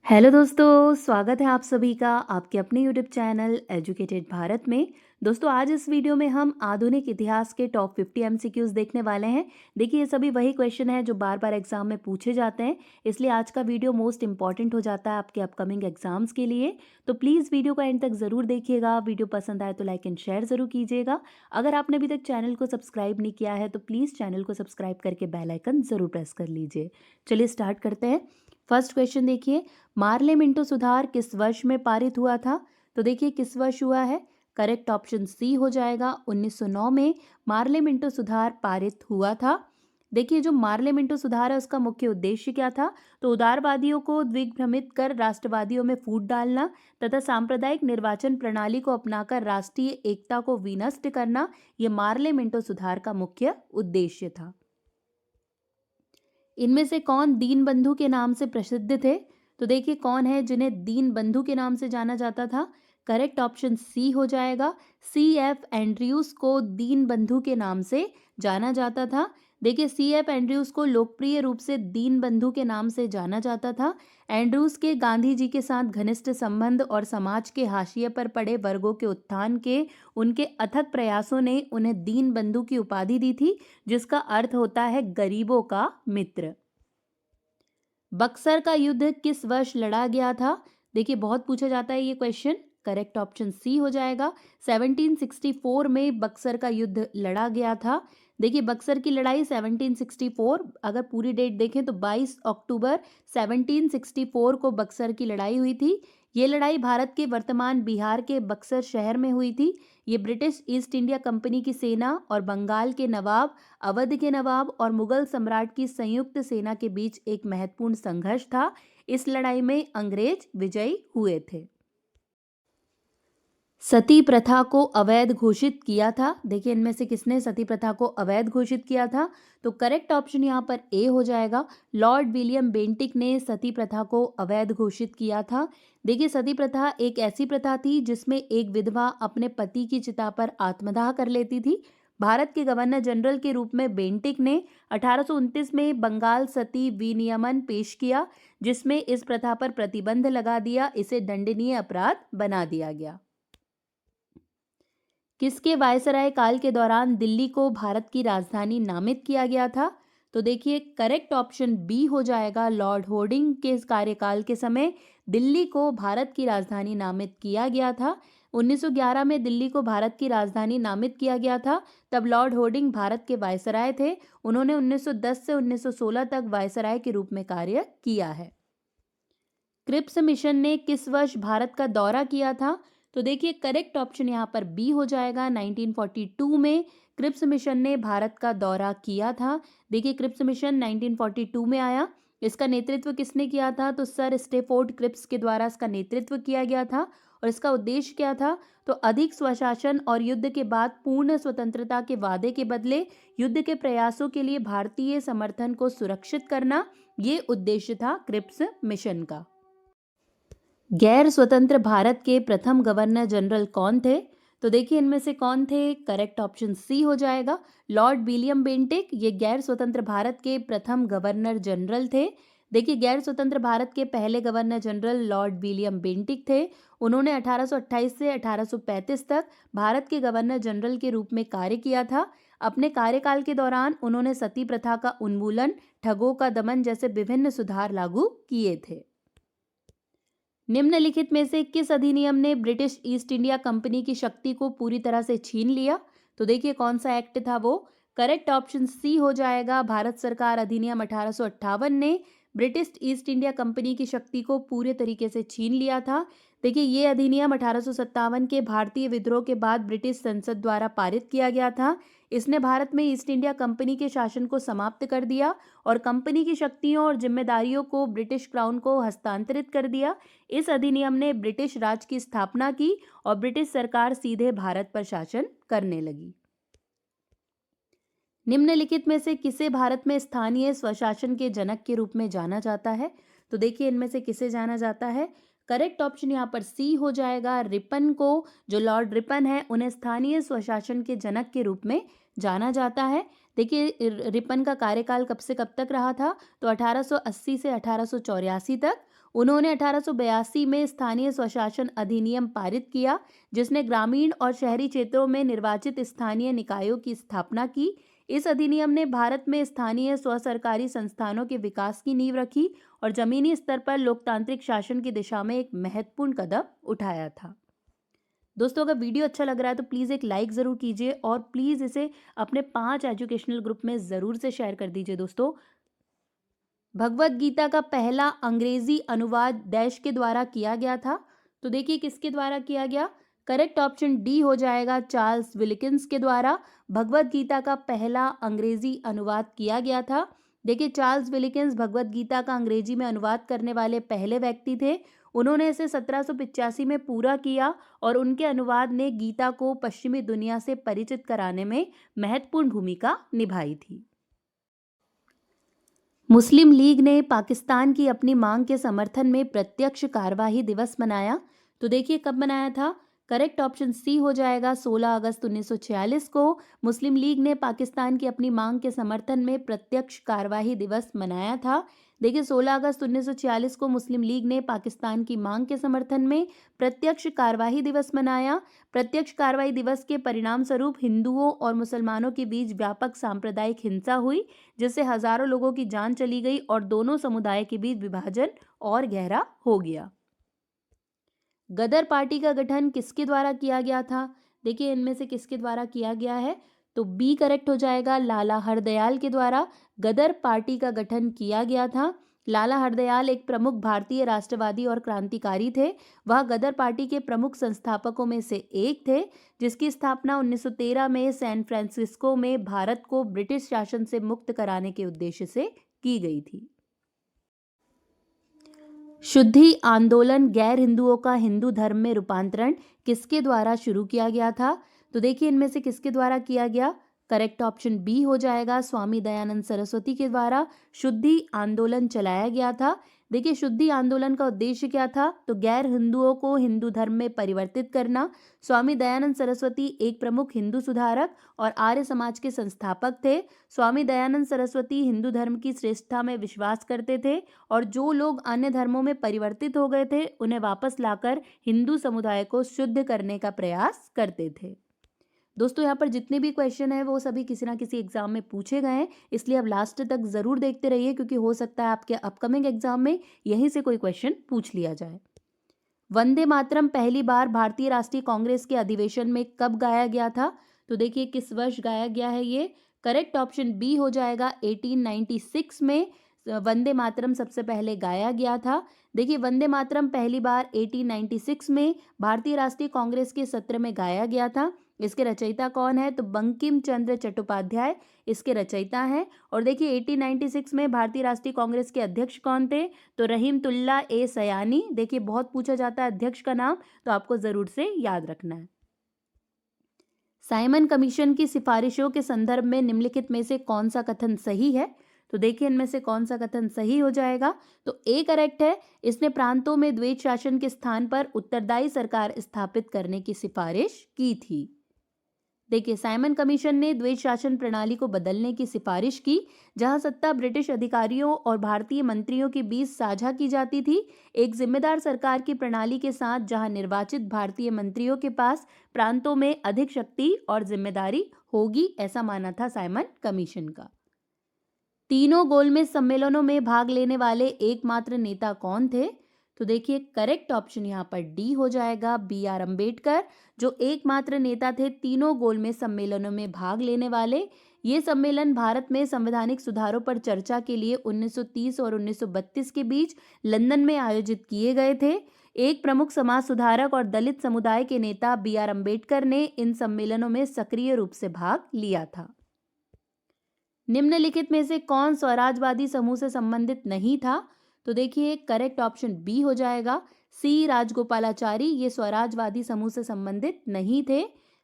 Hello दोस्तों, स्वागत है आप सभी का आपके अपने यूट्यूब चैनल एजुकेटेड भारत में। दोस्तों आज इस वीडियो में हम आधुनिक इतिहास के टॉप 50 एमसीक्यूज देखने वाले हैं। देखिए ये सभी वही क्वेश्चन है जो बार बार एग्जाम में पूछे जाते हैं, इसलिए आज का वीडियो मोस्ट इंपॉर्टेंट हो जाता है आपके अपकमिंग एग्जाम्स के लिए। तो प्लीज़ वीडियो का एंड तक ज़रूर देखिएगा। वीडियो पसंद आए तो लाइक एंड शेयर ज़रूर कीजिएगा। अगर आपने अभी तक चैनल को सब्सक्राइब नहीं किया है तो प्लीज़ चैनल को सब्सक्राइब करके बेल आइकन ज़रूर प्रेस कर लीजिए। चलिए स्टार्ट करते हैं। फर्स्ट क्वेश्चन देखिए, मार्ले मिंटो सुधार किस वर्ष में पारित हुआ था? तो देखिए किस वर्ष हुआ है। करेक्ट ऑप्शन सी हो जाएगा 1909 में मार्ले मिंटो सुधार पारित हुआ था। देखिए जो मार्ले मिंटो सुधार है उसका मुख्य उद्देश्य क्या था? तो उदारवादियों को दिग्भ्रमित कर राष्ट्रवादियों में फूट डालना तथा सांप्रदायिक निर्वाचन प्रणाली को अपनाकर राष्ट्रीय एकता को विनष्ट करना, यह मार्ले मिंटो सुधार का मुख्य उद्देश्य था। इनमें से कौन दीनबंधु के नाम से प्रसिद्ध थे? तो देखिए कौन है जिन्हें दीनबंधु के नाम से जाना जाता था। करेक्ट ऑप्शन सी हो जाएगा। C.F. एंड्रयूज को दीनबंधु के नाम से जाना जाता था। देखिए C.F. एंड्रयूज को लोकप्रिय रूप से दीनबंधु के नाम से जाना जाता था। एंड्रयूज के गांधी जी के साथ घनिष्ठ संबंध और समाज के हाशिए पर पड़े वर्गों के उत्थान के उनके अथक प्रयासों ने उन्हें दीनबंधु की उपाधि दी थी, जिसका अर्थ होता है गरीबों का मित्र। बक्सर का युद्ध किस वर्ष लड़ा गया था? देखिए बहुत पूछा जाता है ये क्वेश्चन। करेक्ट ऑप्शन सी हो जाएगा। 1764 में बक्सर का युद्ध लड़ा गया था। देखिए बक्सर की लड़ाई 1764, अगर पूरी डेट देखें तो 22 अक्टूबर 1764 को बक्सर की लड़ाई हुई थी। ये लड़ाई भारत के वर्तमान बिहार के बक्सर शहर में हुई थी। ये ब्रिटिश ईस्ट इंडिया कंपनी की सेना और बंगाल के नवाब, अवध के नवाब और मुगल सम्राट की संयुक्त सेना के बीच एक महत्वपूर्ण संघर्ष था। इस लड़ाई में अंग्रेज विजयी हुए थे। सती प्रथा को अवैध घोषित किया था। देखिए इनमें से किसने सती प्रथा को अवैध घोषित किया था? तो करेक्ट ऑप्शन यहाँ पर ए हो जाएगा। लॉर्ड विलियम बेंटिक ने सती प्रथा को अवैध घोषित किया था। देखिए सती प्रथा एक ऐसी प्रथा थी जिसमें एक विधवा अपने पति की चिता पर आत्मदाह कर लेती थी। भारत के गवर्नर जनरल के रूप में बेंटिक ने 1829 में बंगाल सती विनियमन पेश किया, जिसमें इस प्रथा पर प्रतिबंध लगा दिया, इसे दंडनीय अपराध बना दिया गया। किसके वायसराय काल के दौरान दिल्ली को भारत की राजधानी नामित किया गया था? तो देखिए करेक्ट ऑप्शन बी हो जाएगा। लॉर्ड होर्डिंग के इस कार्यकाल के समय दिल्ली को भारत की राजधानी नामित किया गया था। 1911 में दिल्ली को भारत की राजधानी नामित किया गया था। तब लॉर्ड होर्डिंग भारत के वायसराय थे। उन्होंने 1910 से 1916 तक वायसराय के रूप में कार्य किया है। क्रिप्स मिशन ने किस वर्ष भारत का दौरा किया था? तो देखिए करेक्ट ऑप्शन यहाँ पर बी हो जाएगा। 1942 में क्रिप्स मिशन ने भारत का दौरा किया था। देखिए क्रिप्स मिशन 1942 में आया। इसका नेतृत्व किसने किया था? तो सर स्टेफोर्ड क्रिप्स के द्वारा इसका नेतृत्व किया गया था। और इसका उद्देश्य क्या था? तो अधिक स्वशासन और युद्ध के बाद पूर्ण स्वतंत्रता के वादे के बदले युद्ध के प्रयासों के लिए भारतीय समर्थन को सुरक्षित करना, ये उद्देश्य था क्रिप्स मिशन का। गैर स्वतंत्र भारत के प्रथम गवर्नर जनरल कौन थे? तो देखिए इनमें से कौन थे। करेक्ट ऑप्शन सी हो जाएगा। लॉर्ड विलियम बेंटिक ये गैर स्वतंत्र भारत के प्रथम गवर्नर जनरल थे। देखिए गैर स्वतंत्र भारत के पहले governor general Lord William Bentinck थे। उन्होंने 1828 से 1835 तक भारत के गवर्नर जनरल के रूप में कार्य किया था। अपने कार्यकाल के दौरान उन्होंने सती प्रथा का उन्मूलन, ठगों का दमन जैसे विभिन्न सुधार लागू किए थे। निम्नलिखित में से किस अधिनियम ने ब्रिटिश ईस्ट इंडिया कंपनी की शक्ति को पूरी तरह से छीन लिया? तो देखिए कौन सा एक्ट था वो। करेक्ट ऑप्शन सी हो जाएगा। भारत सरकार अधिनियम 1858 ने ब्रिटिश ईस्ट इंडिया कंपनी की शक्ति को पूरे तरीके से छीन लिया था। देखिए ये अधिनियम 1857 के भारतीय विद्रोह के बाद ब्रिटिश संसद द्वारा पारित किया गया था। इसने भारत में ईस्ट इंडिया कंपनी के शासन को समाप्त कर दिया और कंपनी की शक्तियों और जिम्मेदारियों को ब्रिटिश क्राउन को हस्तांतरित कर दिया। इस अधिनियम ने ब्रिटिश राज की स्थापना की और ब्रिटिश सरकार सीधे भारत पर शासन करने लगी। निम्नलिखित में से किसे भारत में स्थानीय स्वशासन के जनक के रूप में जाना जाता है? तो देखिए इनमें से किसे जाना जाता है। करेक्ट ऑप्शन यहाँ पर सी हो जाएगा। रिपन को, जो लॉर्ड रिपन है, उन्हें स्थानीय स्वशासन के जनक के रूप में जाना जाता है। देखिए रिपन का कार्यकाल कब से कब तक रहा था, तो 1880 से 1884 तक। उन्होंने 1882 में स्थानीय स्वशासन अधिनियम पारित किया, जिसने ग्रामीण और शहरी क्षेत्रों में निर्वाचित स्थानीय निकायों की स्थापना की। इस अधिनियम ने भारत में स्थानीय स्व सरकारी संस्थानों के विकास की नींव रखी और जमीनी स्तर पर लोकतांत्रिक शासन की दिशा में एक महत्वपूर्ण कदम उठाया था। दोस्तों, अगर वीडियो अच्छा लग रहा है तो प्लीज़ एक लाइक ज़रूर कीजिए और प्लीज़ इसे अपने 5 एजुकेशनल ग्रुप में ज़रूर से शेयर कर दीजिए। दोस्तों, भगवत गीता का पहला अंग्रेजी अनुवाद डैश के द्वारा किया गया था, तो देखिए किसके द्वारा किया गया। करेक्ट ऑप्शन डी हो जाएगा, चार्ल्स विल्किंस के द्वारा भगवत गीता का पहला अंग्रेजी अनुवाद किया गया था। देखिए चार्ल्स विल्किंस भगवत गीता का अंग्रेजी में अनुवाद करने वाले पहले व्यक्ति थे। उन्होंने इसे 1785 में पूरा किया और उनके अनुवाद ने गीता को पश्चिमी दुनिया से परिचित कराने में महत्वपूर्ण भूमिका निभाई थी। मुस्लिम लीग ने पाकिस्तान की अपनी मांग के समर्थन में प्रत्यक्ष कार्यवाही दिवस मनाया, तो देखिए कब मनाया था। करेक्ट ऑप्शन सी हो जाएगा, 16 अगस्त 1946 को मुस्लिम लीग ने पाकिस्तान की अपनी मांग के समर्थन में प्रत्यक्ष कार्यवाही दिवस मनाया था। देखिए 16 अगस्त 1946 को मुस्लिम लीग ने पाकिस्तान की मांग के समर्थन में प्रत्यक्ष कार्यवाही दिवस मनाया। प्रत्यक्ष कार्यवाही दिवस के परिणाम स्वरूप हिंदुओं और मुसलमानों के बीच व्यापक सांप्रदायिक हिंसा हुई, जिससे हजारों लोगों की जान चली गई और दोनों समुदाय के बीच विभाजन और गहरा हो गया। गदर पार्टी का गठन किसके द्वारा किया गया था। देखिए इनमें से किसके द्वारा किया गया है, तो बी करेक्ट हो जाएगा, लाला हरदयाल के द्वारा गदर पार्टी का गठन किया गया था। लाला हरदयाल एक प्रमुख भारतीय राष्ट्रवादी और क्रांतिकारी थे। वह गदर पार्टी के प्रमुख संस्थापकों में से एक थे, जिसकी स्थापना 1913 में सैन फ्रांसिस्को में भारत को ब्रिटिश शासन से मुक्त कराने के उद्देश्य से की गई थी। शुद्धि आंदोलन गैर हिंदुओं का हिंदू धर्म में रूपांतरण किसके द्वारा शुरू किया गया था, तो देखिए इनमें से किसके द्वारा किया गया। करेक्ट ऑप्शन बी हो जाएगा, स्वामी दयानंद सरस्वती के द्वारा शुद्धि आंदोलन चलाया गया था। देखिए शुद्धि आंदोलन का उद्देश्य क्या था, तो गैर हिंदुओं को हिंदू धर्म में परिवर्तित करना। स्वामी दयानंद सरस्वती एक प्रमुख हिंदू सुधारक और आर्य समाज के संस्थापक थे। स्वामी दयानंद सरस्वती हिंदू धर्म की श्रेष्ठता में विश्वास करते थे और जो लोग अन्य धर्मों में परिवर्तित हो गए थे उन्हें वापस लाकर हिंदू समुदाय को शुद्ध करने का प्रयास करते थे। दोस्तों, यहाँ पर जितने भी क्वेश्चन है वो सभी किसी ना किसी एग्जाम में पूछे गए हैं, इसलिए अब लास्ट तक जरूर देखते रहिए, क्योंकि हो सकता है आपके अपकमिंग एग्जाम में यहीं से कोई क्वेश्चन पूछ लिया जाए। वंदे मातरम पहली बार भारतीय राष्ट्रीय कांग्रेस के अधिवेशन में कब गाया गया था, तो देखिए किस वर्ष गाया गया है ये। करेक्ट ऑप्शन बी हो जाएगा, 1896 में वंदे मातरम सबसे पहले गाया गया था। देखिए वंदे मातरम पहली बार 1896 में भारतीय राष्ट्रीय कांग्रेस के सत्र में गाया गया था। इसके रचयिता कौन है, तो बंकिम चंद्र चट्टोपाध्याय इसके रचयिता हैं। और देखिए 1896 में भारतीय राष्ट्रीय कांग्रेस के अध्यक्ष कौन थे, तो रहीमतुल्ला ए सयानी। देखिए बहुत पूछा जाता है अध्यक्ष का नाम, तो आपको जरूर से याद रखना है। साइमन कमीशन की सिफारिशों के संदर्भ में निम्नलिखित में से कौन सा कथन सही है, तो देखिए इनमें से कौन सा कथन सही हो जाएगा, तो ए करेक्ट है। इसने प्रांतों में द्वैत शासन के स्थान पर उत्तरदायी सरकार स्थापित करने की सिफारिश की थी। देखिए साइमन कमीशन ने द्वैत शासन प्रणाली को बदलने की सिफारिश की, जहां सत्ता ब्रिटिश अधिकारियों और भारतीय मंत्रियों के बीच साझा की जाती थी, एक जिम्मेदार सरकार की प्रणाली के साथ, जहां निर्वाचित भारतीय मंत्रियों के पास प्रांतों में अधिक शक्ति और जिम्मेदारी होगी, ऐसा माना था साइमन कमीशन का। तीनों गोलमेज सम्मेलनों में भाग लेने वाले एकमात्र नेता कौन थे, तो देखिए करेक्ट ऑप्शन यहाँ पर डी हो जाएगा, बी आर अम्बेडकर, जो एकमात्र नेता थे तीनों गोलमेज सम्मेलनों में भाग लेने वाले। ये सम्मेलन भारत में संवैधानिक सुधारों पर चर्चा के लिए 1930 और 1932 के बीच लंदन में आयोजित किए गए थे। एक प्रमुख समाज सुधारक और दलित समुदाय के नेता बी आर अम्बेडकर ने इन सम्मेलनों में सक्रिय रूप से भाग लिया था। निम्नलिखित में से कौन स्वराजवादी समूह से संबंधित नहीं था, तो देखिए करेक्ट ऑप्शन बी हो जाएगा, सी राजगोपालाचारी। ये स्वराजवादी समूह से संबंधित नहीं थे।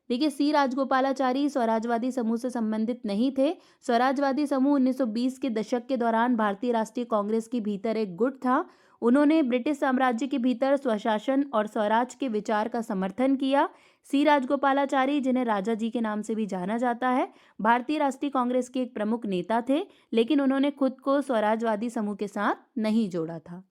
देखिए सी राजगोपालाचारी स्वराजवादी समूह से संबंधित नहीं थे। स्वराजवादी समूह 1920 के दशक के दौरान भारतीय राष्ट्रीय कांग्रेस के भीतर एक गुट था। उन्होंने ब्रिटिश साम्राज्य के भीतर स्वशासन और स्वराज के विचार का समर्थन किया। सी राजगोपालाचारी, जिन्हें राजा जी के नाम से भी जाना जाता है, भारतीय राष्ट्रीय कांग्रेस के एक प्रमुख नेता थे, लेकिन उन्होंने खुद को स्वराजवादी समूह के साथ नहीं जोड़ा था।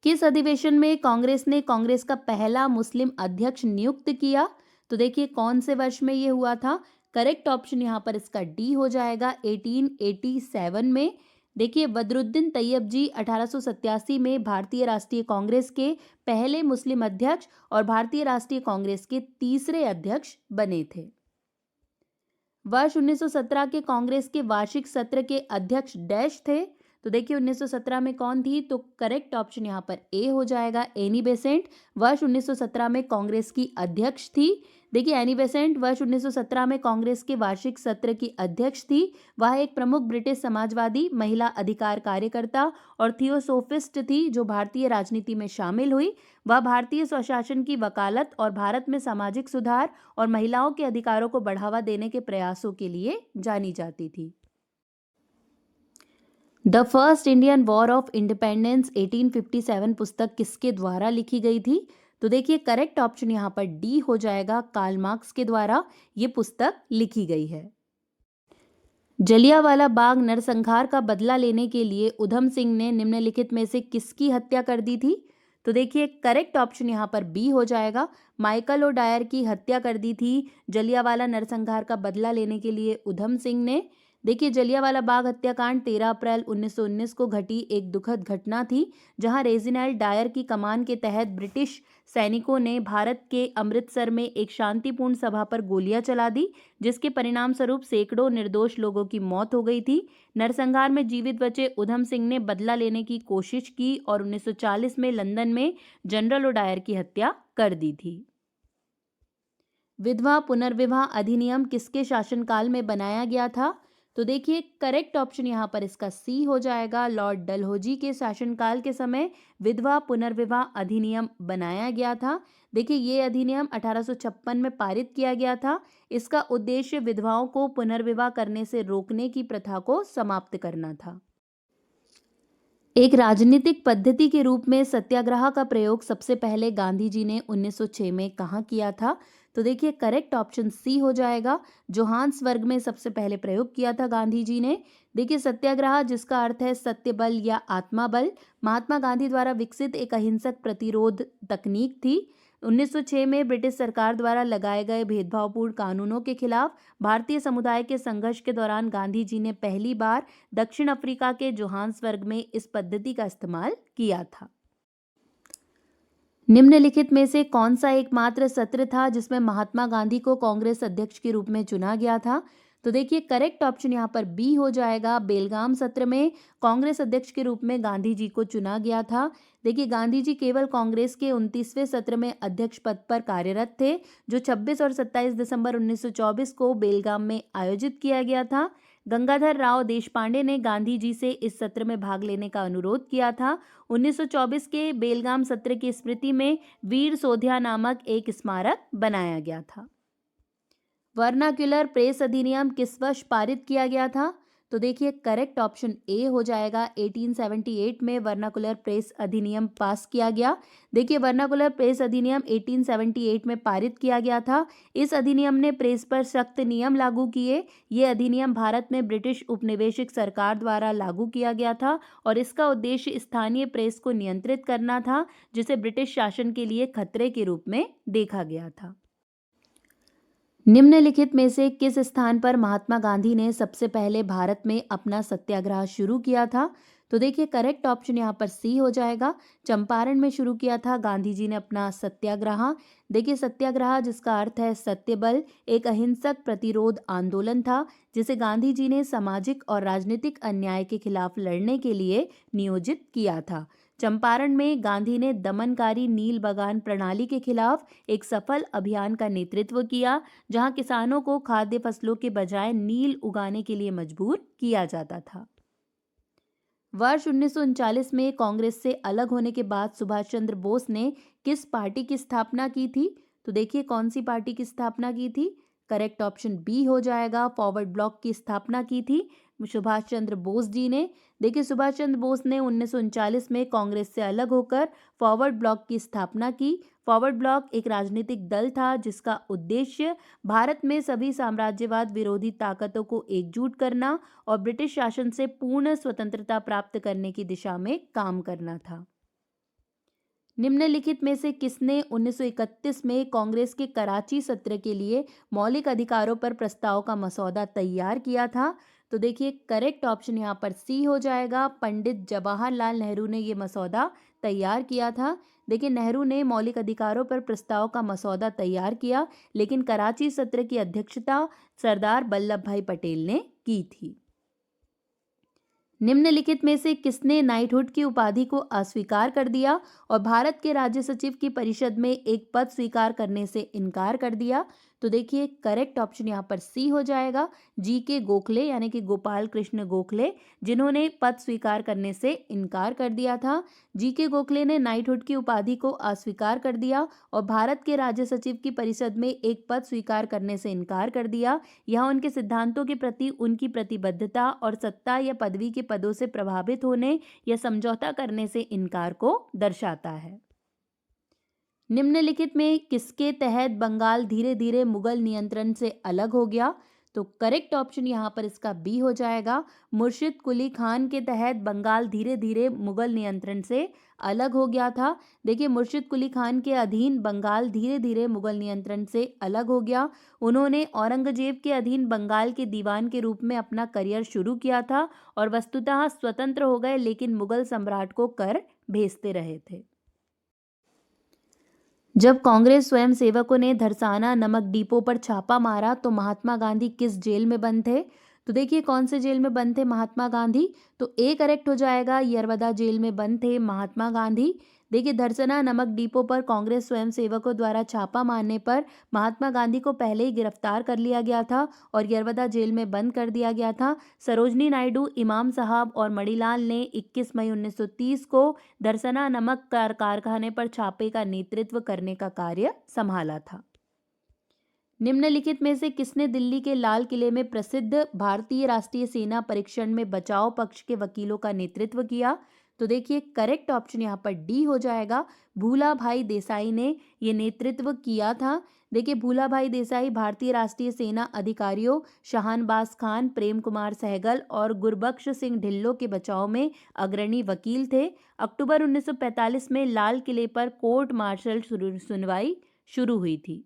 किस अधिवेशन में कांग्रेस ने कांग्रेस का पहला मुस्लिम अध्यक्ष नियुक्त किया? तो देखिए कौन से वर्ष में ये हुआ था। करेक्ट ऑप्शन यहाँ पर इसका डी हो जाएगा 1887 में। देखिए बदरुद्दीन तैयब जी 1887 में भारतीय राष्ट्रीय कांग्रेस के पहले मुस्लिम अध्यक्ष और भारतीय राष्ट्रीय कांग्रेस के तीसरे अध्यक्ष बने थे। वर्ष 1917 के कांग्रेस के वार्षिक सत्र के अध्यक्ष डैश थे। तो देखिए 1917 में कौन थी? तो करेक्ट ऑप्शन यहाँ पर ए हो जाएगा, एनी बेसेंट। वर्ष 1917 में कांग्रेस की अध्यक्ष थी। देखिए एनी बेसेंट वर्ष 1917 में कांग्रेस के वार्षिक सत्र की अध्यक्ष थी। वह एक प्रमुख ब्रिटिश समाजवादी, महिला अधिकार कार्यकर्ता और थियोसोफिस्ट थी जो भारतीय राजनीति में शामिल हुई। वह भारतीय स्वशासन की वकालत और भारत में सामाजिक सुधार और महिलाओं के अधिकारों को बढ़ावा देने के प्रयासों के लिए जानी जाती थी। The first Indian war of independence 1857 पुस्तक किसके द्वारा लिखी गई थी? तो देखिए करेक्ट ऑप्शन यहाँ पर डी हो जाएगा, कार्ल मार्क्स के द्वारा ये पुस्तक लिखी गई है। जलियांवाला बाग नरसंहार का बदला लेने के लिए उधम सिंह ने निम्नलिखित में से किसकी हत्या कर दी थी? तो देखिए करेक्ट ऑप्शन यहाँ पर बी हो जाएगा, माइकल ओडायर की हत्या कर दी थी जलियांवाला नरसंहार का बदला लेने के लिए उधम सिंह ने। देखिए जलियांवाला बाग हत्याकांड 13 अप्रैल 1919 को घटी एक दुखद घटना थी, जहां रेजिनाल्ड डायर की कमान के तहत ब्रिटिश सैनिकों ने भारत के अमृतसर में एक शांतिपूर्ण सभा पर गोलियां चला दी, जिसके परिणाम स्वरूप सैकड़ों निर्दोष लोगों की मौत हो गई थी। नरसंहार में जीवित बचे उधम सिंह ने बदला लेने की कोशिश की और 1940 में लंदन में जनरल ओडायर की हत्या कर दी थी। विधवा पुनर्विवाह अधिनियम किसके शासनकाल में बनाया गया था? तो देखिए करेक्ट ऑप्शन यहाँ पर इसका सी हो जाएगा, लॉर्ड डलहौजी के शासनकाल के समय विधवा पुनर्विवाह अधिनियम बनाया गया था। देखिए ये अधिनियम 1856 में पारित किया गया था। इसका उद्देश्य विधवाओं को पुनर्विवाह करने से रोकने की प्रथा को समाप्त करना था। एक राजनीतिक पद्धति के रूप में सत्याग्रह का प्रयोग सबसे पहले गांधी जी ने 1906 में कहाँ किया था? तो देखिए करेक्ट ऑप्शन सी हो जाएगा, जोहान्सबर्ग में सबसे पहले प्रयोग किया था गांधी जी ने। देखिए सत्याग्रह, जिसका अर्थ है सत्य बल या आत्मा बल, महात्मा गांधी द्वारा विकसित एक अहिंसक प्रतिरोध तकनीक थी। 1906 में ब्रिटिश सरकार द्वारा लगाए गए भेदभावपूर्ण कानूनों के खिलाफ भारतीय समुदाय के संघर्ष के दौरान गांधी जी ने पहली बार दक्षिण अफ्रीका के जोहान्सबर्ग में इस पद्धति का इस्तेमाल किया था। निम्नलिखित में से कौन सा एकमात्र सत्र था जिसमें महात्मा गांधी को कांग्रेस अध्यक्ष के रूप में चुना गया था? तो देखिए करेक्ट ऑप्शन यहाँ पर बी हो जाएगा, बेलगाम सत्र में कांग्रेस अध्यक्ष के रूप में गांधी जी को चुना गया था। देखिए गांधी जी केवल कांग्रेस के 29वें सत्र में अध्यक्ष पद पर कार्यरत थे, जो 26 और 27 दिसंबर 1924 को बेलगाम में आयोजित किया गया था। गंगाधर राव देशपांडे ने गांधी जी से इस सत्र में भाग लेने का अनुरोध किया था। 1924 के बेलगाम सत्र की स्मृति में वीर सोधिया नामक एक स्मारक बनाया गया था। वर्नाक्युलर प्रेस अधिनियम किस वर्ष पारित किया गया था? तो देखिए करेक्ट ऑप्शन ए हो जाएगा, 1878 में वर्नाकुलर प्रेस अधिनियम पास किया गया। देखिए वर्नाकुलर प्रेस अधिनियम 1878 में पारित किया गया था। इस अधिनियम ने प्रेस पर सख्त नियम लागू किए। ये अधिनियम भारत में ब्रिटिश उपनिवेशिक सरकार द्वारा लागू किया गया था और इसका उद्देश्य स्थानीय प्रेस को नियंत्रित करना था, जिसे ब्रिटिश शासन के लिए खतरे के रूप में देखा गया था। निम्नलिखित में से किस स्थान पर महात्मा गांधी ने सबसे पहले भारत में अपना सत्याग्रह शुरू किया था? तो देखिए करेक्ट ऑप्शन यहाँ पर सी हो जाएगा, चंपारण में शुरू किया था गांधी जी ने अपना सत्याग्रह। देखिए सत्याग्रह, जिसका अर्थ है सत्य बल, एक अहिंसक प्रतिरोध आंदोलन था जिसे गांधी जी ने सामाजिक और राजनीतिक अन्याय के खिलाफ लड़ने के लिए नियोजित किया था। चंपारण में गांधी ने दमनकारी नील बगान प्रणाली के खिलाफ एक सफल अभियान का नेतृत्व किया, जहां किसानों को खाद्य फसलों के बजाय नील उगाने के लिए मजबूर किया जाता था। वर्ष 1939 में कांग्रेस से अलग होने के बाद सुभाष चंद्र बोस ने किस पार्टी की स्थापना की थी? तो देखिए कौन सी पार्टी की स्थापना की थी? करेक्ट ऑप्शन बी हो जाएगा, फॉरवर्ड ब्लॉक की स्थापना की थी। सुभाष चंद्र बोस जी ने। देखिए सुभाष चंद्र बोस ने 1939 में कांग्रेस से अलग होकर फॉरवर्ड ब्लॉक की स्थापना की। फॉरवर्ड ब्लॉक एक राजनीतिक दल था जिसका उद्देश्य भारत में सभी साम्राज्यवाद विरोधी ताकतों को एकजुट करना और ब्रिटिश शासन से पूर्ण स्वतंत्रता प्राप्त करने की दिशा में काम करना था। निम्नलिखित में से किसने 1931 में कांग्रेस के कराची सत्र के लिए मौलिक अधिकारों पर प्रस्ताव का मसौदा तैयार किया था? तो देखिए करेक्ट ऑप्शन यहाँ पर सी हो जाएगा। पंडित जवाहरलाल नेहरू ने ये मसौदा तैयार किया था। देखिए नेहरू ने मौलिक अधिकारों पर प्रस्ताव का मसौदा तैयार किया, लेकिन कराची सत्र की अध्यक्षता सरदार वल्लभ भाई पटेल ने की थी। निम्नलिखित में से किसने नाइटहुड की उपाधि को अस्वीकार कर दिया और भारत के राज्य सचिव की परिषद में एक पद स्वीकार करने से इनकार कर दिया? तो देखिए करेक्ट ऑप्शन यहाँ पर सी हो जाएगा। जी.के. गोखले यानी कि गोपाल कृष्ण गोखले, जिन्होंने पद स्वीकार करने से इनकार कर दिया था। जी.के. गोखले ने नाइटहुड की उपाधि को अस्वीकार कर दिया और भारत के राज्य सचिव की परिषद में एक पद स्वीकार करने से इनकार कर दिया। यह उनके सिद्धांतों के प्रति उनकी प्रतिबद्धता और सत्ता या पदवी के पदों से प्रभावित होने या समझौता करने से इनकार को दर्शाता है। निम्नलिखित में किसके तहत बंगाल धीरे धीरे मुगल नियंत्रण से अलग हो गया? तो करेक्ट ऑप्शन यहाँ पर इसका बी हो जाएगा। मुर्शिद कुली खान के तहत बंगाल धीरे धीरे मुगल नियंत्रण से अलग हो गया था। देखिए मुर्शिद कुली खान के अधीन बंगाल धीरे धीरे मुगल नियंत्रण से अलग हो गया। उन्होंने औरंगजेब के अधीन बंगाल के दीवान के रूप में अपना करियर शुरू किया था और वस्तुतः स्वतंत्र हो गए, लेकिन मुगल सम्राट को कर भेजते रहे थे। जब कांग्रेस स्वयंसेवकों ने धरसाना नमक डिपो पर छापा मारा तो महात्मा गांधी किस जेल में बंद थे? तो देखिए कौन से जेल में बंद थे महात्मा गांधी? तो ए करेक्ट हो जाएगा, यरवदा जेल में बंद थे महात्मा गांधी। देखिए धरसाना नमक डिपो पर कांग्रेस स्वयंसेवकों द्वारा छापा मारने पर महात्मा गांधी को पहले ही गिरफ्तार कर लिया गया था और यरवदा जेल में बंद कर दिया गया था। सरोजनी नायडू, इमाम साहब और मणिलाल ने 21 मई 1930 को धरसाना नमक कारखाने पर छापे का नेतृत्व करने का कार्य संभाला था। निम्नलिखित में से किसने दिल्ली के लाल किले में प्रसिद्ध भारतीय राष्ट्रीय सेना परीक्षण में बचाव पक्ष के वकीलों का नेतृत्व किया? तो देखिए करेक्ट ऑप्शन यहाँ पर डी हो जाएगा। भूला भाई देसाई ने ये नेतृत्व किया था। देखिए भूला भाई देसाई भारतीय राष्ट्रीय सेना अधिकारियों शाहनवाज खान, प्रेम कुमार सहगल और गुरबख्श सिंह ढिल्लों के बचाव में अग्रणी वकील थे। अक्टूबर 1945 में लाल किले पर कोर्ट मार्शल सुनवाई शुरू हुई थी।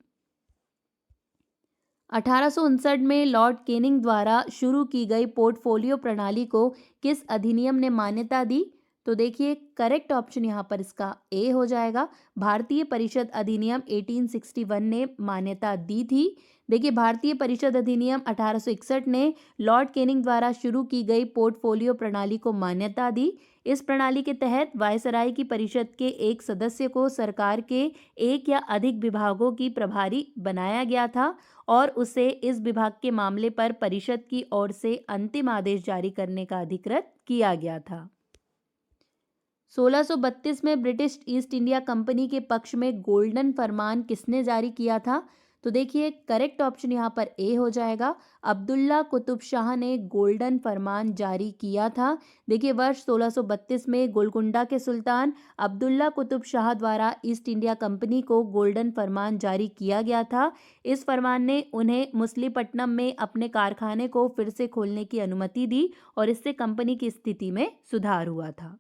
1859 में लॉर्ड कैनिंग द्वारा शुरू की गई पोर्टफोलियो प्रणाली को किस अधिनियम ने मान्यता दी? तो देखिए करेक्ट ऑप्शन यहाँ पर इसका ए हो जाएगा। भारतीय परिषद अधिनियम 1861 ने मान्यता दी थी। देखिए भारतीय परिषद अधिनियम 1861 ने लॉर्ड कैनिंग द्वारा शुरू की गई पोर्टफोलियो प्रणाली को मान्यता दी। इस प्रणाली के तहत वायसराय की परिषद के एक सदस्य को सरकार के एक या अधिक विभागों की प्रभारी बनाया गया था और उसे इस विभाग के मामले पर परिषद की ओर से अंतिम आदेश जारी करने का अधिकृत किया गया था। 1632 में ब्रिटिश ईस्ट इंडिया कंपनी के पक्ष में गोल्डन फरमान किसने जारी किया था? तो देखिए करेक्ट ऑप्शन यहाँ पर ए हो जाएगा। अब्दुल्ला कुतुब शाह ने गोल्डन फरमान जारी किया था। देखिए वर्ष 1632 में गोलकुंडा के सुल्तान अब्दुल्ला कुतुब शाह द्वारा ईस्ट इंडिया कंपनी को गोल्डन फरमान जारी किया गया था। इस फरमान ने उन्हें मछलीपट्टनम में अपने कारखाने को फिर से खोलने की अनुमति दी और इससे कंपनी की स्थिति में सुधार हुआ था।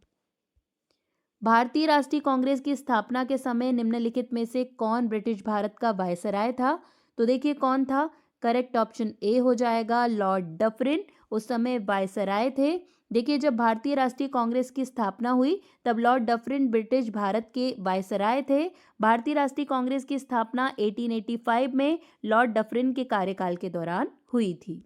भारतीय राष्ट्रीय कांग्रेस की स्थापना के समय निम्नलिखित में से कौन ब्रिटिश भारत का वायसराय था? तो देखिए कौन था? करेक्ट ऑप्शन ए हो जाएगा, लॉर्ड डफरिन उस समय वायसराय थे। देखिए जब भारतीय राष्ट्रीय कांग्रेस की स्थापना हुई तब लॉर्ड डफरिन ब्रिटिश भारत के वायसराय थे। भारतीय राष्ट्रीय कांग्रेस की स्थापना 1885 में लॉर्ड डफरिन के कार्यकाल के दौरान हुई थी।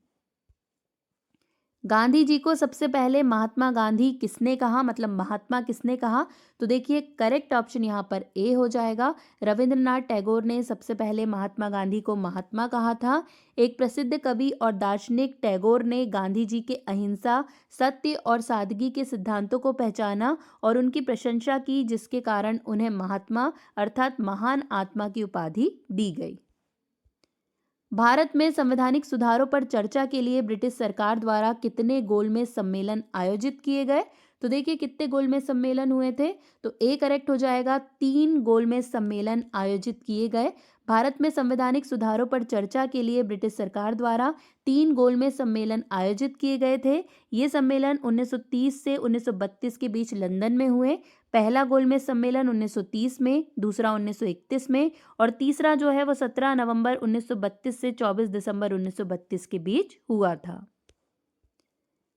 गांधी जी को सबसे पहले महात्मा गांधी किसने कहा, मतलब महात्मा किसने कहा? तो देखिए करेक्ट ऑप्शन यहाँ पर ए हो जाएगा। रविंद्रनाथ टैगोर ने सबसे पहले महात्मा गांधी को महात्मा कहा था। एक प्रसिद्ध कवि और दार्शनिक टैगोर ने गांधी जी के अहिंसा, सत्य और सादगी के सिद्धांतों को पहचाना और उनकी प्रशंसा की, जिसके कारण उन्हें महात्मा अर्थात महान आत्मा की उपाधि दी गई। भारत में संवैधानिक सुधारों पर चर्चा के लिए ब्रिटिश सरकार द्वारा कितने गोलमेज सम्मेलन आयोजित किए गए? तो देखिए कितने गोलमेज सम्मेलन हुए थे? तो ए करेक्ट हो जाएगा, 3 गोलमेज सम्मेलन आयोजित किए गए। भारत में संवैधानिक सुधारों पर चर्चा के लिए ब्रिटिश सरकार द्वारा 3 गोलमेज सम्मेलन आयोजित किए गए थे। ये सम्मेलन 1930 से 1932 के बीच लंदन में हुए। पहला गोलमेज सम्मेलन 1930 में, दूसरा 1931 में और तीसरा जो है वो 17 नवंबर 1932 से 24 दिसंबर 1932 के बीच हुआ था।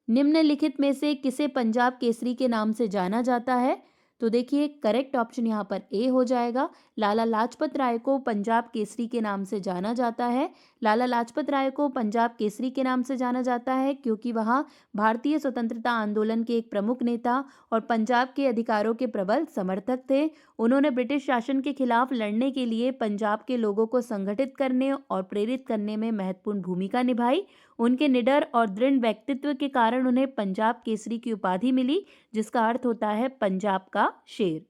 निम्नलिखित में से किसे पंजाब केसरी के नाम से जाना जाता है? तो देखिए करेक्ट ऑप्शन यहाँ पर ए हो जाएगा। लाला लाजपत राय को पंजाब केसरी के नाम से जाना जाता है। लाला लाजपत राय को पंजाब केसरी के नाम से जाना जाता है क्योंकि वहाँ भारतीय स्वतंत्रता आंदोलन के एक प्रमुख नेता और पंजाब के अधिकारों के प्रबल समर्थक थे। उन्होंने ब्रिटिश शासन के खिलाफ लड़ने के लिए पंजाब के लोगों को संगठित करने और प्रेरित करने में महत्वपूर्ण भूमिका निभाई। उनके निडर और दृढ़ व्यक्तित्व के कारण उन्हें पंजाब केसरी की उपाधि मिली, जिसका अर्थ होता है पंजाब का शेर।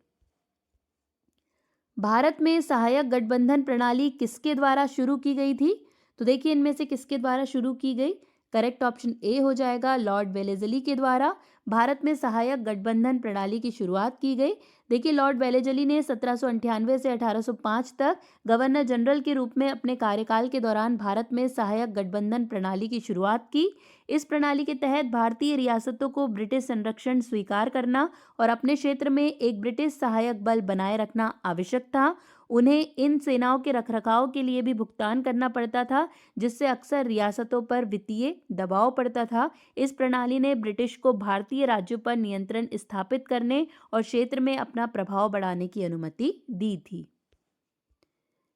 भारत में सहायक गठबंधन प्रणाली किसके द्वारा शुरू की गई थी? तो देखिए इनमें से किसके द्वारा शुरू की गई? करेक्ट ऑप्शन ए हो जाएगा, लॉर्ड वेलेस्ली के द्वारा भारत में सहायक गठबंधन प्रणाली की शुरुआत की गई। देखिए लॉर्ड वेलेस्ली ने 1798 से 1805 तक गवर्नर जनरल के रूप में अपने कार्यकाल के दौरान भारत में सहायक गठबंधन प्रणाली की शुरुआत की। इस प्रणाली के तहत भारतीय रियासतों को ब्रिटिश संरक्षण स्वीकार करना और अपने क्षेत्र में एक ब्रिटिश सहायक बल बनाए रखना आवश्यक था। उन्हें इन सेनाओं के रखरखाव के लिए भी भुगतान करना पड़ता था, जिससे अक्सर रियासतों पर वित्तीय दबाव पड़ता था। इस प्रणाली ने ब्रिटिश को भारतीय राज्यों पर नियंत्रण स्थापित करने और क्षेत्र में अपना प्रभाव बढ़ाने की अनुमति दी थी।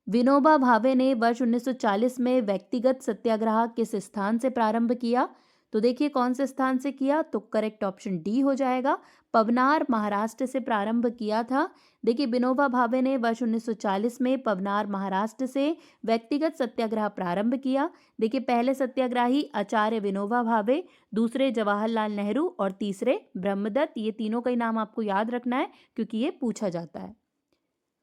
विनोबा भावे ने वर्ष 1940 में व्यक्तिगत सत्याग्रह किस स्थान से प्रारंभ किया? तो देखिए कौन से स्थान से किया? तो करेक्ट ऑप्शन डी हो जाएगा, पवनार महाराष्ट्र से प्रारंभ किया था। देखिए विनोबा भावे ने वर्ष 1940 में पवनार महाराष्ट्र से व्यक्तिगत सत्याग्रह प्रारंभ किया। देखिए पहले सत्याग्रही आचार्य विनोबा भावे, दूसरे जवाहरलाल नेहरू और तीसरे ब्रह्मदत्त। ये तीनों का ही नाम आपको याद रखना है क्योंकि ये पूछा जाता है।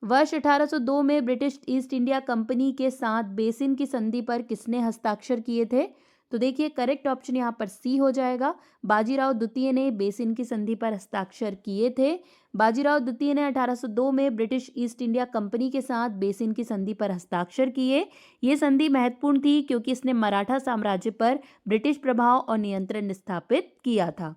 वर्ष 1802 में ब्रिटिश ईस्ट इंडिया कंपनी के साथ बेसिन की संधि पर किसने हस्ताक्षर किए थे? तो देखिए करेक्ट ऑप्शन यहाँ पर सी हो जाएगा, बाजीराव द्वितीय ने बेसिन की संधि पर हस्ताक्षर किए थे। बाजीराव द्वितीय ने 1802 में ब्रिटिश ईस्ट इंडिया कंपनी के साथ बेसिन की संधि पर हस्ताक्षर किए। ये संधि महत्वपूर्ण थी क्योंकि इसने मराठा साम्राज्य पर ब्रिटिश प्रभाव और नियंत्रण स्थापित किया था।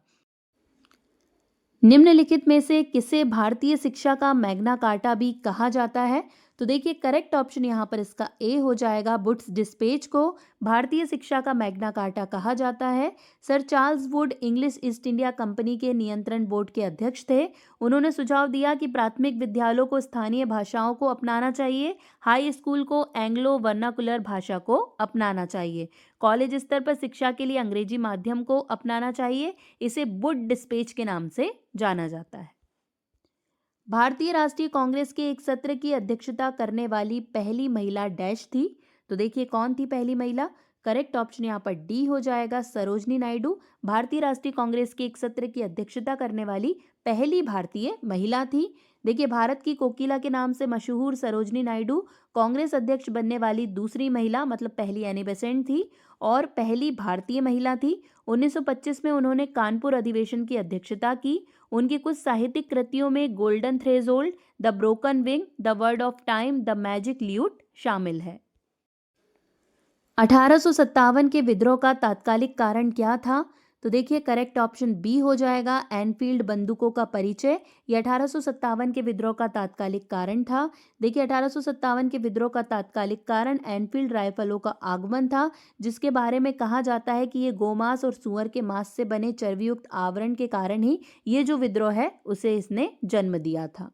निम्नलिखित में से किसे भारतीय शिक्षा का मैग्ना कार्टा भी कहा जाता है? तो देखिए करेक्ट ऑप्शन यहाँ पर इसका ए हो जाएगा, वुड्स डिस्पेच को भारतीय शिक्षा का मैग्ना कार्टा कहा जाता है। Sir Charles Wood English east India company के नियंत्रण बोर्ड के अध्यक्ष थे। उन्होंने सुझाव दिया कि प्राथमिक विद्यालयों को स्थानीय भाषाओं को अपनाना चाहिए, हाई स्कूल को एंग्लो वर्नाकुलर भाषा को अपनाना चाहिए, कॉलेज स्तर पर शिक्षा के लिए अंग्रेजी माध्यम को अपनाना चाहिए। इसे वुड डिस्पेच के नाम से जाना जाता है। भारतीय राष्ट्रीय कांग्रेस के एक सत्र की अध्यक्षता करने वाली पहली महिला डैश थी। तो देखिए कौन थी पहली महिला? करेक्ट ऑप्शन यहाँ पर डी हो जाएगा, सरोजनी नायडू भारतीय राष्ट्रीय कांग्रेस के एक सत्र की अध्यक्षता करने वाली पहली भारतीय महिला थी। देखिए भारत की कोकिला के नाम से मशहूर सरोजनी नायडू कांग्रेस अध्यक्ष बनने वाली दूसरी महिला, मतलब पहली एनी बेसेंट थी और पहली भारतीय महिला थी। 1925 में उन्होंने कानपुर अधिवेशन की अध्यक्षता की। उनकी कुछ साहित्यिक कृतियों में golden threshold, the broken wing, the word of time, the magic lewd शामिल है। 1857 के विद्रोह का तात्कालिक कारण क्या था? तो देखिए करेक्ट ऑप्शन बी हो जाएगा, एनफील्ड बंदूकों का परिचय। ये 1857 के विद्रोह का तात्कालिक कारण था। देखिए 1857 के विद्रोह का तात्कालिक कारण एनफील्ड राइफलों का आगमन था, जिसके बारे में कहा जाता है कि ये गोमांस और सुअर के मांस से बने चर्बीयुक्त आवरण के कारण ही ये जो विद्रोह है उसे इसने जन्म दिया था।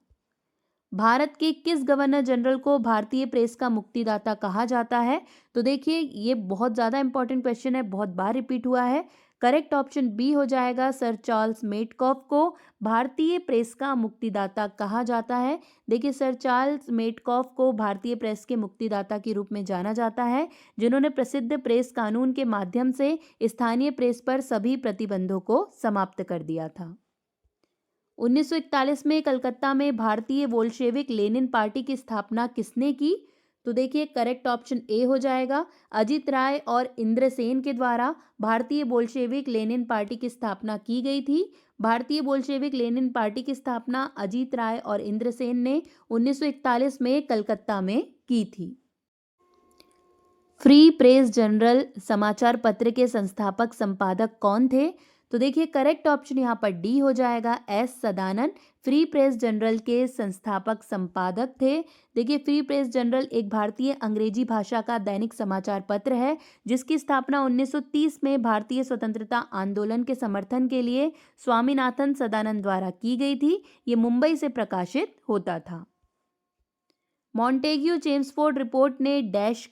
भारत के किस गवर्नर जनरल को भारतीय प्रेस का मुक्तिदाता कहा जाता है? तो देखिए ये बहुत ज़्यादा इंपॉर्टेंट क्वेश्चन है, बहुत बार रिपीट हुआ है। करेक्ट ऑप्शन बी हो जाएगा, सर चार्ल्स मेटकॉफ को भारतीय प्रेस का मुक्तिदाता कहा जाता है। देखिए सर चार्ल्स मेटकॉफ को भारतीय प्रेस के मुक्तिदाता के रूप में जाना जाता है, जिन्होंने प्रसिद्ध प्रेस कानून के माध्यम से स्थानीय प्रेस पर सभी प्रतिबंधों को समाप्त कर दिया था। 1941 में कलकत्ता में भारतीय बोल्शेविक लेनिन पार्टी की स्थापना किसने की? तो देखिए करेक्ट ऑप्शन ए हो जाएगा। अजित राय और इंद्रसेन के द्वारा भारतीय बोल्शेविक लेनिन पार्टी की स्थापना की गई थी। भारतीय बोल्शेविक लेनिन पार्टी की स्थापना अजित राय और इंद्रसेन ने 1941 में कलकत्ता में की थी। फ्री प्रेस जर्नल समाचार पत्र के संस्थापक संपादक कौन थे? तो देखिए करेक्ट ऑप्शन यहाँ पर डी हो जाएगा, S Sadanand free press journal के संस्थापक संपादक थे। देखिए फ्री प्रेस जर्नल एक भारतीय अंग्रेजी भाषा का दैनिक समाचार पत्र है जिसकी स्थापना 1930 में भारतीय स्वतंत्रता आंदोलन के समर्थन के लिए स्वामीनाथन सदानंद द्वारा की गई थी। ये मुंबई से प्रकाशित होता था। मॉन्टेग्यू चेम्सफोर्ड रिपोर्ट ने डैश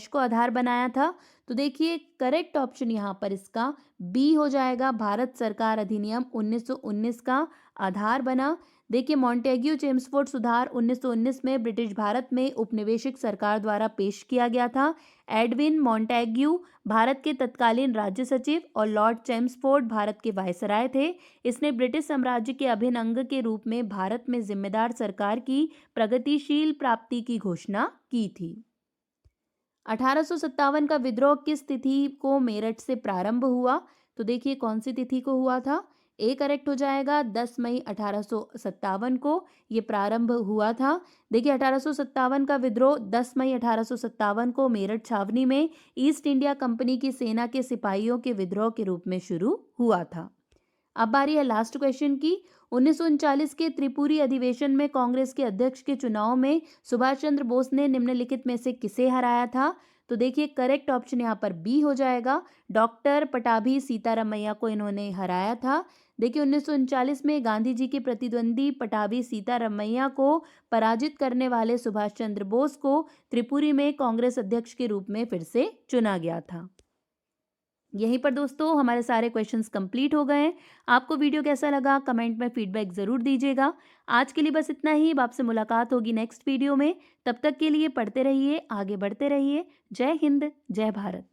को आधार बनाया था। तो देखिए करेक्ट ऑप्शन यहाँ पर इसका बी हो जाएगा, भारत सरकार अधिनियम 1919 का आधार बना। देखिए मॉन्टेग्यू चेम्सफोर्ड सुधार 1919 में ब्रिटिश भारत में उपनिवेशिक सरकार द्वारा पेश किया गया था। एडविन मॉन्टेग्यू भारत के तत्कालीन राज्य सचिव और लॉर्ड चेम्सफोर्ड भारत के वायसराय थे। इसने ब्रिटिश साम्राज्य के अभिन्न अंग के रूप में भारत में जिम्मेदार सरकार की प्रगतिशील प्राप्ति की घोषणा की थी। 1857 का विद्रोह किस तिथि को मेरठ से प्रारंभ हुआ? तो देखिए कौन सी तिथि को हुआ था? ए करेक्ट हो जाएगा, 10 मई 1857 को ये प्रारंभ हुआ था। देखिए 1857 का विद्रोह 10 मई 1857 को मेरठ छावनी में ईस्ट इंडिया कंपनी की सेना के सिपाहियों के विद्रोह के रूप में शुरू हुआ था। अब बारी है लास्ट क्वेश्चन की। 1939 के त्रिपुरी अधिवेशन में कांग्रेस के अध्यक्ष के चुनाव में सुभाष चंद्र बोस ने निम्नलिखित में से किसे हराया था? तो देखिए करेक्ट ऑप्शन यहाँ पर बी हो जाएगा, डॉक्टर पटाभी सीतारामैया को इन्होंने हराया था। देखिए 1939 में गांधी जी के प्रतिद्वंदी पटाभी सीतारामैया को पराजित करने वाले सुभाष चंद्र बोस को त्रिपुरी में कांग्रेस अध्यक्ष के रूप में फिर से चुना गया था। यहीं पर दोस्तों हमारे सारे क्वेश्चंस कंप्लीट हो गए हैं। आपको वीडियो कैसा लगा कमेंट में फीडबैक ज़रूर दीजिएगा। आज के लिए बस इतना ही। अब आपसे मुलाकात होगी नेक्स्ट वीडियो में। तब तक के लिए पढ़ते रहिए, आगे बढ़ते रहिए। जय हिंद, जय भारत।